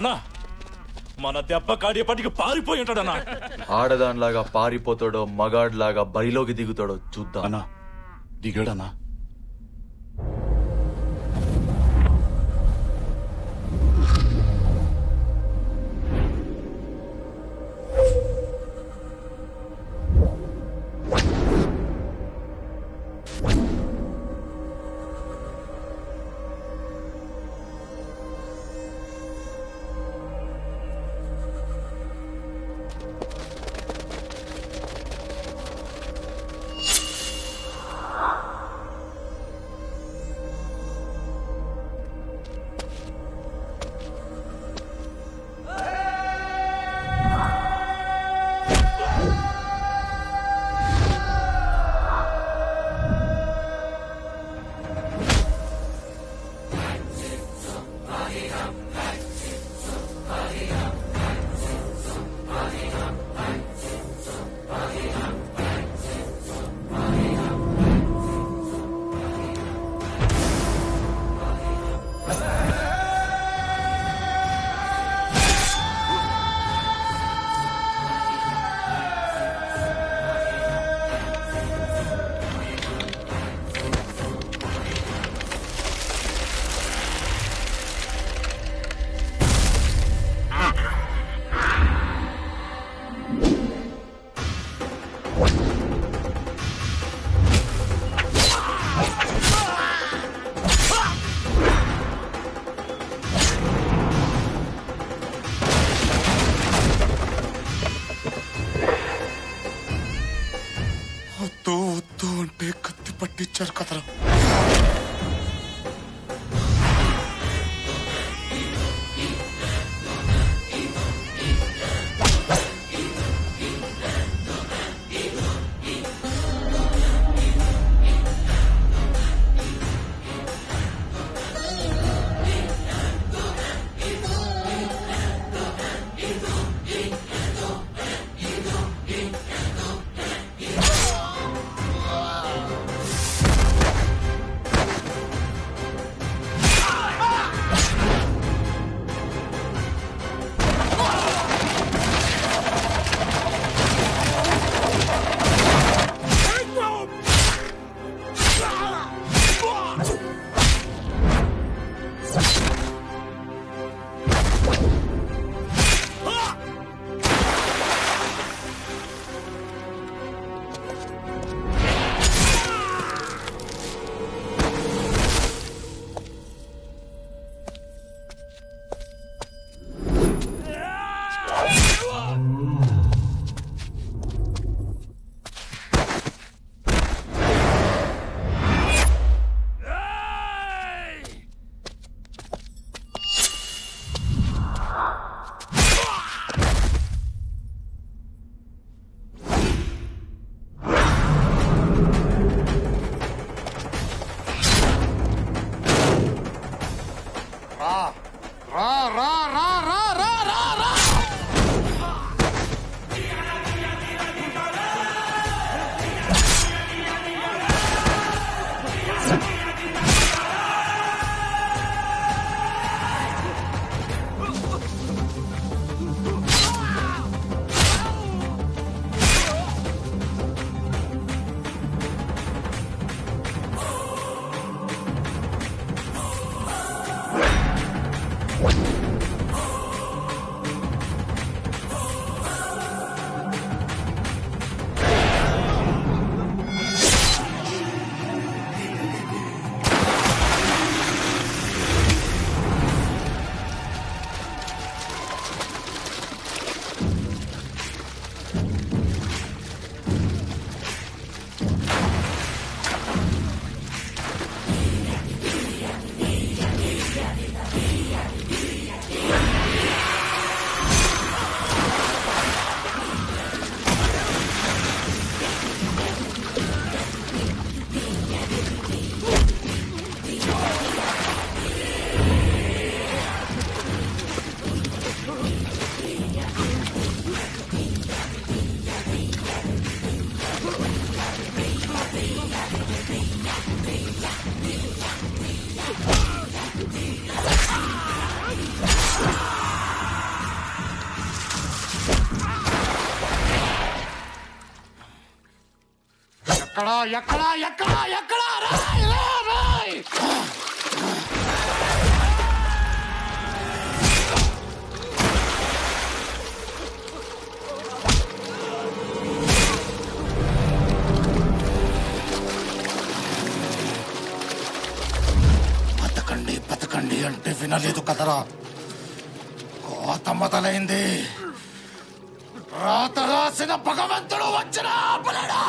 అన్నా మన దెబ్బ కాడేపటికి పారిపోయి ఉంటాడన్నా. ఆడదానిలాగా పారిపోతాడో మగాడ్లాగా బరిలోకి దిగుతాడో చూద్దాం. అన్నా దిగాడన్నా. వద్దు వద్దు అంటే కత్తి పట్టించారు కదరా. ఎక్కడా ఎక్కడా ఎక్కడా ఎక్కడా రాయ్ రాయ్ రాయ్ బతకండి బతకండి అంటే వినలేదు కదరా. కోత మొదలైంది. రాత రాసిన భగవంతుడు వచ్చిన ఆపలేడు.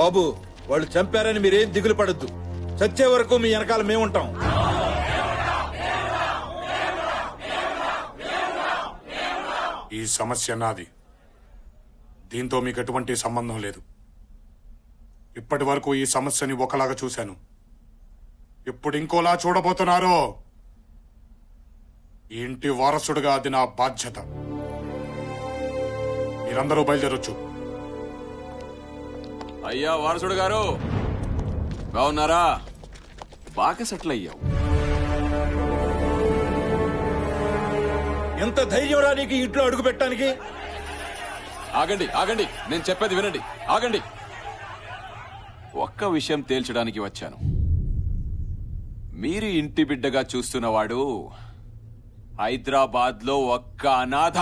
బాబు, వాళ్ళు చంపారని మీరేం దిగులు పడద్దు. చచ్చే వరకు మీ వెనకాల మేముంటాం. ఈ సమస్య నాది. దీంతో మీకు ఎటువంటి సంబంధం లేదు. ఇప్పటి వరకు ఈ సమస్యని ఒకలాగా చూశాను. ఇప్పుడు ఇంకోలా చూడబోతున్నారో. ఈ ఇంటి వారసుడుగా అది నా బాధ్యత. మీరందరూ బయలుదేరొచ్చు. అయ్యా వారసుడు గారు, బాగున్నారా? బాగా సెటిల్ అయ్యావు. ఎంత ధైర్యం రా నీకు ఇంట్లో అడుగు పెట్టడానికి? ఆగండి ఆగండి, నేను చెప్పేది వినండి. ఆగండి. ఒక్క విషయం తేల్చడానికి వచ్చాను. మీరు ఇంటి బిడ్డగా చూస్తున్నవాడు హైదరాబాద్ లో ఒక్క అనాథ.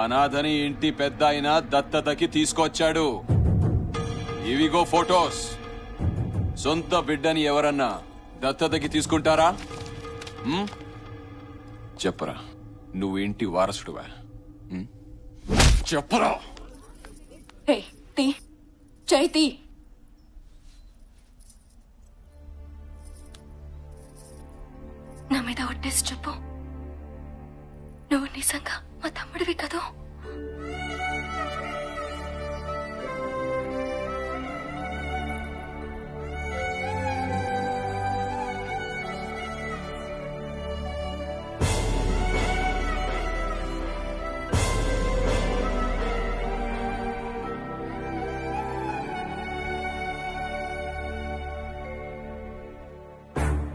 అనాథని ఇంటి పెద్ద ఆయన దత్తతకి తీసుకొచ్చాడు. ఇవిగో ఫోటోస్. సొంత బిడ్డని ఎవరన్నా దత్తతకి తీసుకుంటారా? చెప్పరా, నువ్వు ఇంటి వారసుడువా? చెప్పరా. చైతి, నా మీద ఒట్టేసి చెప్పు, నువ్వు నిజంగా మా తమ్ముడివి కదూ?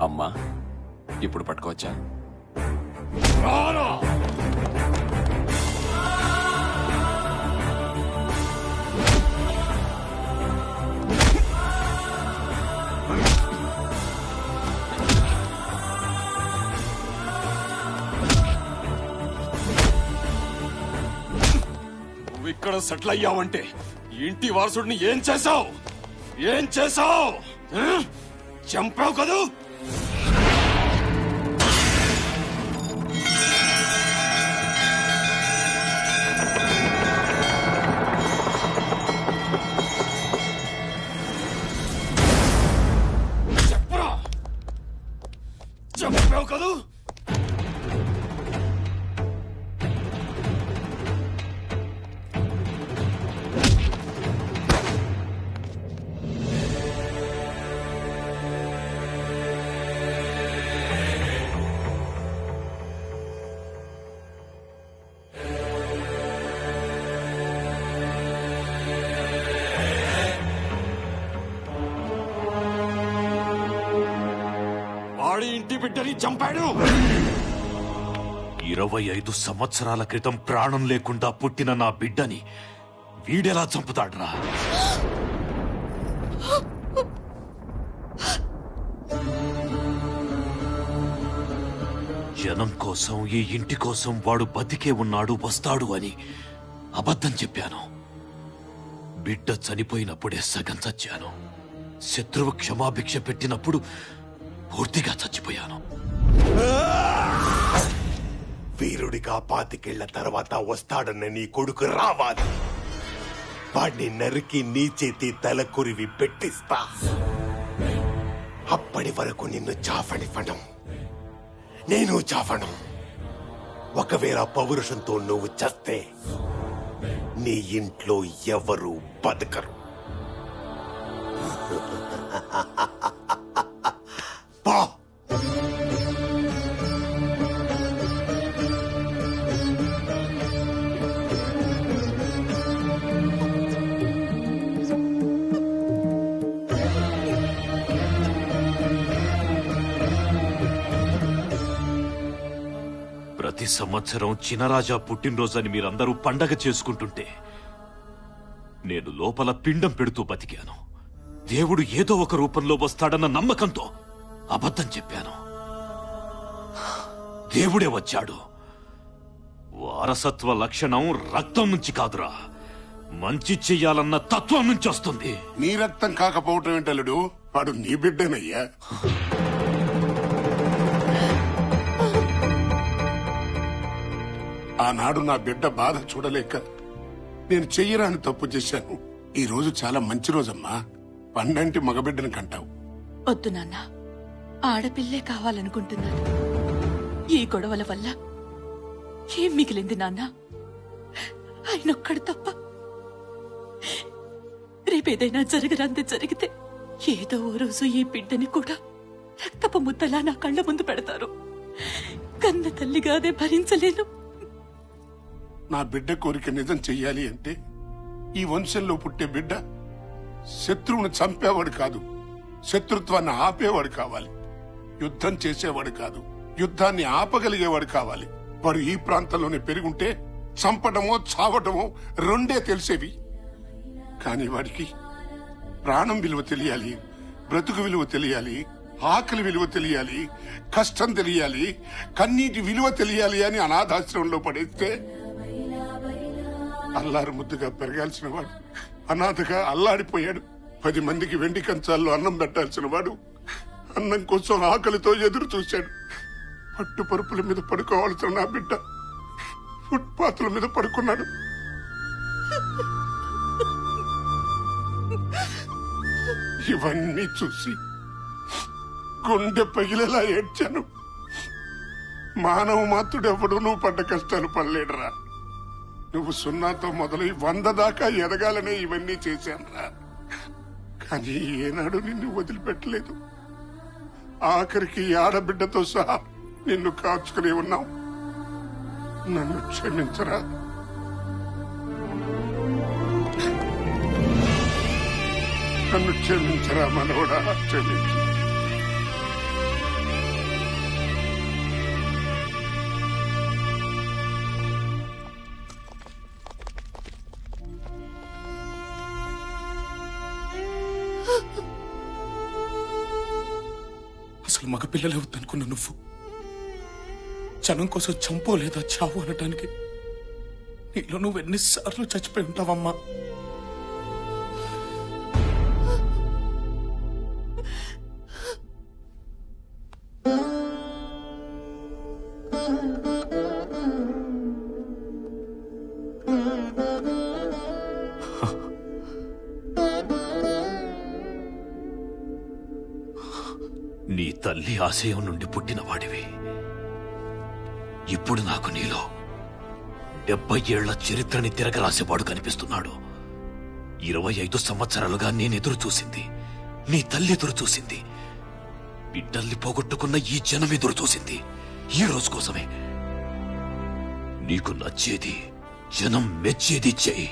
అమ్మా, ఇప్పుడు పట్టుకోవచ్చా? నువ్వు ఇక్కడ సెటిల్ అయ్యావంటే ఇంటి వారసుడిని ఏం చేశావు? ఏం చేశావు? చంపావు కదూ? చంపావు కదూ? వాడి ఇంటి బిడ్డని చంపాడు. 25 సంవత్సరాల క్రితం ప్రాణం లేకుండా పుట్టిన నా బిడ్డని వీడెలా చంపుతాడ్రా? జనం కోసం, ఈ ఇంటి కోసం వాడు బతికే ఉన్నాడు, వస్తాడు అని అబద్ధం చెప్పాను. బిడ్డ చనిపోయినప్పుడే సగం చచ్చాను. శత్రువు క్షమాభిక్ష పెట్టినప్పుడు పూర్తిగా చచ్చిపోయాను. వీరుడిగా 25 ఏళ్ల తర్వాత వస్తాడన్న నీ కొడుకు రావాలి. వాడిని నరికి నీ చేతి తల కొరివి పెట్టిస్తా. అప్పటి వరకు నిన్ను చాఫనివ్వడం, నేను చాఫను. ఒకవేళ పౌరుషంతో నువ్వు చస్తే నీ ఇంట్లో ఎవరు బతకరు. పా. ప్రతి సంవత్సరం చినరాజా పుట్టినరోజని మీరందరూ పండగ చేసుకుంటుంటే నేను లోపల పిండం పెడుతూ బతికాను. దేవుడు ఏదో ఒక రూపంలో వస్తాడన్న నమ్మకంతో అబద్ధం చెప్పాను. దేవుడే వచ్చాడు. వారసత్వ లక్షణం రక్తం నుంచి కాదురా, మంచి చెయ్యాలన్న తత్వం నుంచి వస్తుంది. నీ రక్తం కాకపోవటం ఏంటలుడు, వాడు నీ బిడ్డనయ్యా. ఆనాడు నా బిడ్డ బాధ చూడలేక నేను చెయ్యరాని తప్పు చేశాను. ఈ రోజు చాలా మంచి రోజమ్మా. పండంటి మగబిడ్డను కంటావు. వద్దు నాన్న, ఆడపిల్లే కావాలనుకుంటున్నాను. ఈ గొడవల వల్ల ఏం మిగిలింది నాన్న? ఆయనొక్కడు తప్ప. రేపేదైనా జరగరాంది జరిగితే ఏదో ఓ రోజు ఈ బిడ్డని కూడా రక్తపు ముద్దలా నా కళ్ళ ముందు పెడతారు. కన్న తల్లిగా అదే భరించలేను. నా బిడ్డ కోరిక నిజం చెయ్యాలి అంటే ఈ వంశంలో పుట్టే బిడ్డ శత్రువును చంపేవాడు కాదు, శత్రుత్వాన్ని ఆపేవాడు కావాలి. యుద్ధం చేసేవాడు కాదు, యుద్ధాన్ని ఆపగలిగేవాడు కావాలి. వాడు ఈ ప్రాంతంలోనే పెరుగుంటే చంపడమో చావటమో రెండే తెలిసేవి. కాని వాడికి ప్రాణం విలువ తెలియాలి, బ్రతుకు విలువ తెలియాలి, ఆకలి విలువ తెలియాలి, కష్టం తెలియాలి, కన్నీటి విలువ తెలియాలి అని అనాథాశ్రమంలో పడేస్తే అల్లారు ముద్దుగా పెరగాల్సిన వాడు అనాథగా అల్లాడిపోయాడు. 10 మందికి వెండి కంచాల్లో అన్నం పెట్టాల్సిన వాడు అన్నం కోసం ఆకలితో ఎదురు చూశాడు. పట్టు పరుపుల మీద పడుకోవాల్సిన నా బిడ్డ ఫుట్పాత్ల మీద పడుకున్నాడు. ఇవన్నీ చూసి గుండె పగిలేలా ఏడ్చాను. మానవ మాతృడెవడు నువ్వు పడ్డ కష్టాలు పడలేడురా. నువ్వు 0తో మొదలై 100 దాకా ఎదగాలనే ఇవన్నీ చేశానురా. కానీ ఏనాడు నిన్ను వదిలిపెట్టలేదు. ఆఖరికి ఆడబిడ్డతో సహా నిన్ను కాచుకుని ఉన్నావు. నన్ను క్షమించరా. నన్ను క్షమించరా మనవడా, క్షమించు. అసలు మగపిల్లలే వద్దనుకున్న నువ్వు జనం కోసం చంపో లేదా చావు అనటానికి నీలో నువ్వు ఎన్నిసార్లు చచ్చిపోయి ఉంటావమ్మా. నీ తల్లి ఆశయం నుండి పుట్టిన వాడివి. ఇప్పుడు నాకు నీలో 70 ఏళ్ల చరిత్రని తిరగరాసేవాడు కనిపిస్తున్నాడు. 25 సంవత్సరాలుగా నేనెదురు చూసింది, నీ తల్లి ఎదురు చూసింది, బిడ్డల్ని పోగొట్టుకున్న ఈ జనం ఎదురు చూసింది ఈ రోజు కోసమే. నీకు నచ్చేది, జనం మెచ్చేది చెయ్యి.